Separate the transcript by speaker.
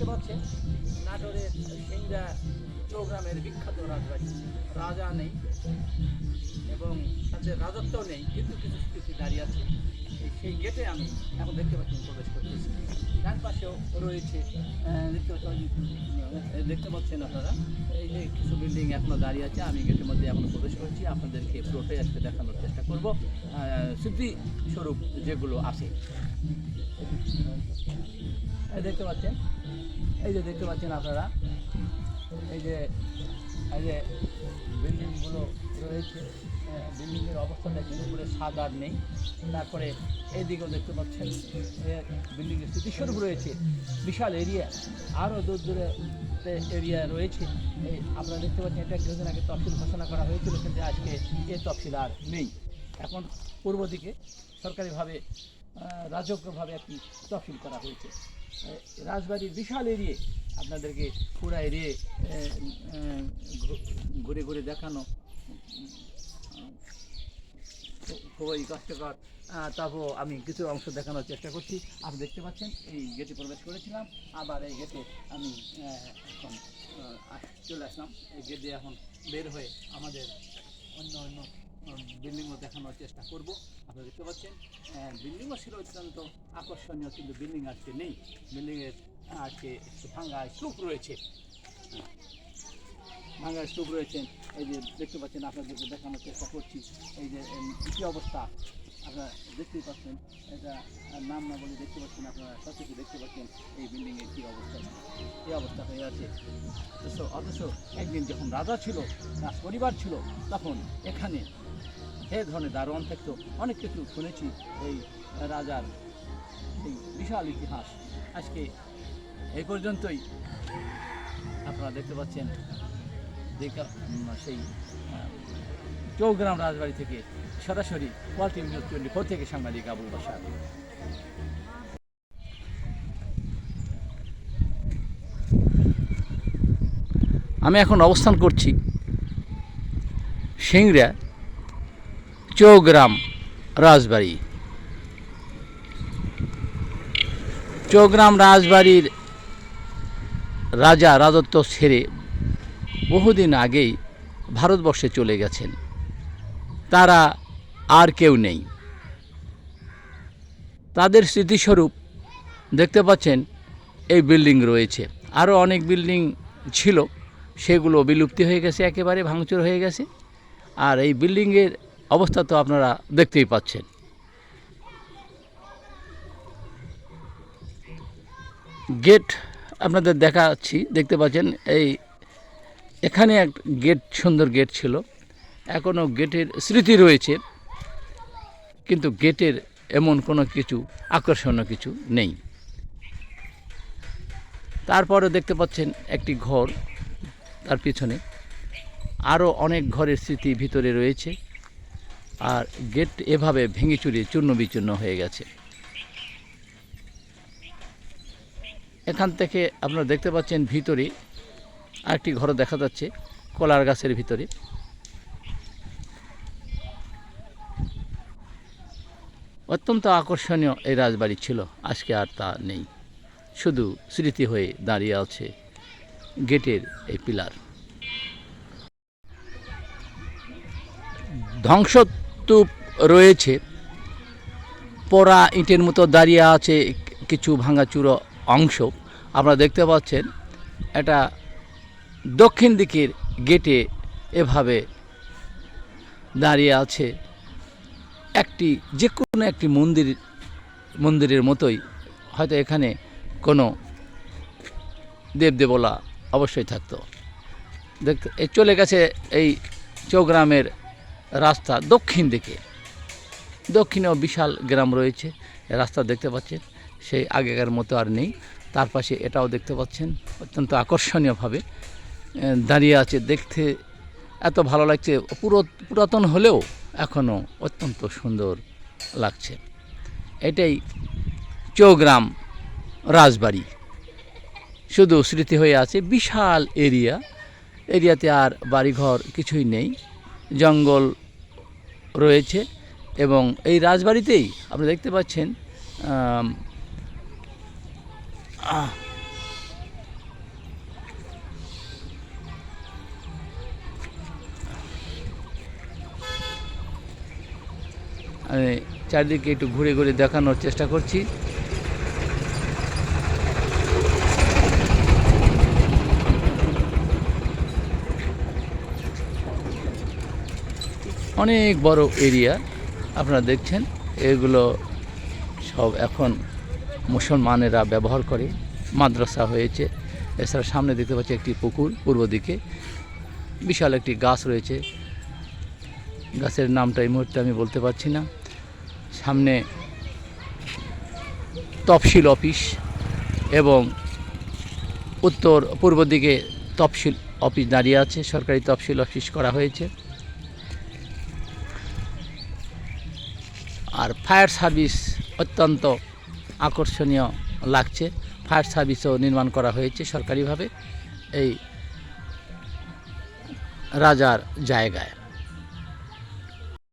Speaker 1: দেখতে পাচ্ছেন নাটোরের সিংড়া চৌগ্রামের বিখ্যাত রাজবাড়ি। রাজা নেই এবং তাদের রাজত্ব নেই, কিন্তু কিছু স্মৃতি দাঁড়িয়ে আছে। সেই গেটে আমি এখন দেখতে পাচ্ছি প্রবেশ করতেছি। ডান পাশেও রয়েছে দেখতে পাচ্ছেন আপনারা, এই যে কিছু বিল্ডিং এখনো দাঁড়িয়ে আছে। আমি গেটের মধ্যে এখনো প্রবেশ করেছি, আপনাদেরকে পুরোটাই আজকে দেখানোর চেষ্টা করব স্মৃতিস্বরূপ যেগুলো আছে। দেখতে পাচ্ছেন, এই যে দেখতে পাচ্ছেন আপনারা, এই যে বিল্ডিংগুলো রয়েছে, বিল্ডিংয়ের অবস্থাটা কিন্তু পুরো স্বাদ আর নেই। তারপরে এইদিকেও দেখতে পাচ্ছেন বিল্ডিংয়ের স্মৃতিস্বরূপ রয়েছে, বিশাল এরিয়া, আরও দূর দূরে এরিয়া রয়েছে। এই আপনারা দেখতে পাচ্ছেন, এটা কিছুদিন আগে তফসিল ঘোষণা করা হয়েছিল, কিন্তু আজকে এই তফসিল আর নেই। এখন পূর্ব দিকে সরকারিভাবে রাজকীয়ভাবে একটি তফসিল করা হয়েছে। রাজবাড়ির বিশাল এরিয়া আপনাদেরকে পুরা এরিয়ে ঘুরে ঘুরে দেখানো খুবই কষ্টকর, তারপর আমি কিছু অংশ দেখানোর চেষ্টা করছি। আপনি দেখতে পাচ্ছেন এই গেটে প্রবেশ করেছিলাম, আবার এই গেটে আমি এখন চলে আসলাম। এই গেট দিয়ে এখন বের হয়ে আমাদের অন্য অন্য বিল্ডিংও দেখানোর চেষ্টা করব। আপনারা দেখতে পাচ্ছেন বিল্ডিংও ছিল অত্যন্ত আকর্ষণীয়, কিন্তু বিল্ডিং আজকে নেই। বিল্ডিংয়ের আজকে ভাঙ্গা স্তূপ রয়েছে, ভাঙ্গা স্তূপ রয়েছেন। এই যে দেখতে পাচ্ছেন, আপনাদেরকে দেখানোর চেষ্টা করছি। এই যে কী অবস্থা আপনারা দেখতেই পাচ্ছেন, এটা নাম না বলে দেখতে পাচ্ছেন, আপনারা সচেতন দেখতে পাচ্ছেন এই বিল্ডিংয়ের কী অবস্থা, কী অবস্থা হয়ে আছে। অথচ একদিন যখন রাজা ছিল, রাজ পরিবার ছিল, তখন এখানে এই ধরনের দারোয়ান থাকতো। অনেক কিছু শুনেছি এই রাজার এই বিশাল ইতিহাস। আজকে এই পর্যন্তই। আপনারা দেখতে পাচ্ছেন সেই চৌগ্রাম রাজবাড়ি থেকে সরাসরি ওয়ার্ল্ড টিভি নিউজ 24 থেকে সাংবাদিক আবুল বাশার। আমি এখন অবস্থান করছি সিংড়া চৌগ্রাম রাজবাড়ি। চৌগ্রাম রাজবাড়ির রাজা রাজত্ব ছেড়ে বহুদিন আগেই ভারতবর্ষে চলে গেছেন, তারা আর কেউ নেই। তাদের স্মৃতিস্বরূপ দেখতে পাচ্ছেন এই বিল্ডিং রয়েছে। আরও অনেক বিল্ডিং ছিল, সেগুলো বিলুপ্তি হয়ে গেছে, একেবারে ভাঙচুর হয়ে গেছে। আর এই বিল্ডিংয়ের অবস্থা তো আপনারা দেখতেই পাচ্ছেন। গেট আপনাদের দেখাচ্ছি, দেখতে পাচ্ছেন এই এখানে এক গেট, সুন্দর গেট ছিল, এখনও গেটের স্মৃতি রয়েছে, কিন্তু গেটের এমন কোনো কিছু আকর্ষণীয় কিছু নেই। তারপরে দেখতে পাচ্ছেন একটি ঘর, তার পিছনে আরও অনেক ঘরের স্মৃতি ভিতরে রয়েছে। আর গেট এভাবে ভেঙে চুরে চূর্ণ বিচূর্ণ হয়ে গেছে। এখান থেকে আপনারা দেখতে পাচ্ছেন ভিতরে আরেকটি ঘর দেখা যাচ্ছে, কলার গাছের ভিতরে। অত্যন্ত আকর্ষণীয় এই রাজবাড়ি ছিল, আজকে আর তা নেই, শুধু স্মৃতি হয়ে দাঁড়িয়ে আছে গেটের এই পিলার। ধ্বংসস্তূপ রয়েছে, পোড়া ইটের মতো দাঁড়িয়ে আছে কিছু ভাঙাচুরো অংশ। আপনারা দেখতে পাচ্ছেন এটা দক্ষিণ দিকের গেটে এভাবে দাঁড়িয়ে আছে একটি, যে কোনো একটি মন্দিরের মতোই। হয়তো এখানে কোনো দেবদেবলা অবশ্যই থাকতো। দেখতে চলে গেছে এই চৌগ্রামের রাস্তা দক্ষিণ দিকে, দক্ষিণেও বিশাল গ্রাম রয়েছে। রাস্তা দেখতে পাচ্ছেন সেই আগেকার মতো আর নেই। তার পাশে এটাও দেখতে পাচ্ছেন অত্যন্ত আকর্ষণীয়ভাবে দাঁড়িয়ে আছে, দেখতে এত ভালো লাগছে। পুরাতন হলেও এখনও অত্যন্ত সুন্দর লাগছে। এটাই চৌগ্রাম রাজবাড়ি, শুধু স্মৃতি হয়ে আছে। বিশাল এরিয়াতে আর বাড়িঘর কিছুই নেই, জঙ্গল রয়েছে। এবং এই রাজবাড়িতেই আপনি দেখতে পাচ্ছেন আমি চারিদিকে একটু ঘুরে ঘুরে দেখানোর চেষ্টা করছি। অনেক বড় এরিয়া আপনারা দেখছেন, এগুলো সব এখন মুসলমানেরা ব্যবহার করে, মাদ্রাসা হয়েছে। এছাড়া সামনে দেখতে পাচ্ছি একটি পুকুর, পূর্ব দিকে বিশাল একটি গাছ রয়েছে, গাছের নামটা এই মুহূর্তে আমি বলতে পারছি না। সামনে তফসিল অফিস এবং উত্তর পূর্ব দিকে তফসিল অফিস দাঁড়িয়ে আছে, সরকারি তফসিল অফিস করা হয়েছে। আর ফায়ার সার্ভিস অত্যন্ত আকর্ষণীয় লাগছে, ফায়ার সার্ভিসও নির্মাণ করা হয়েছে সরকারিভাবে এই রাজার জায়গায়।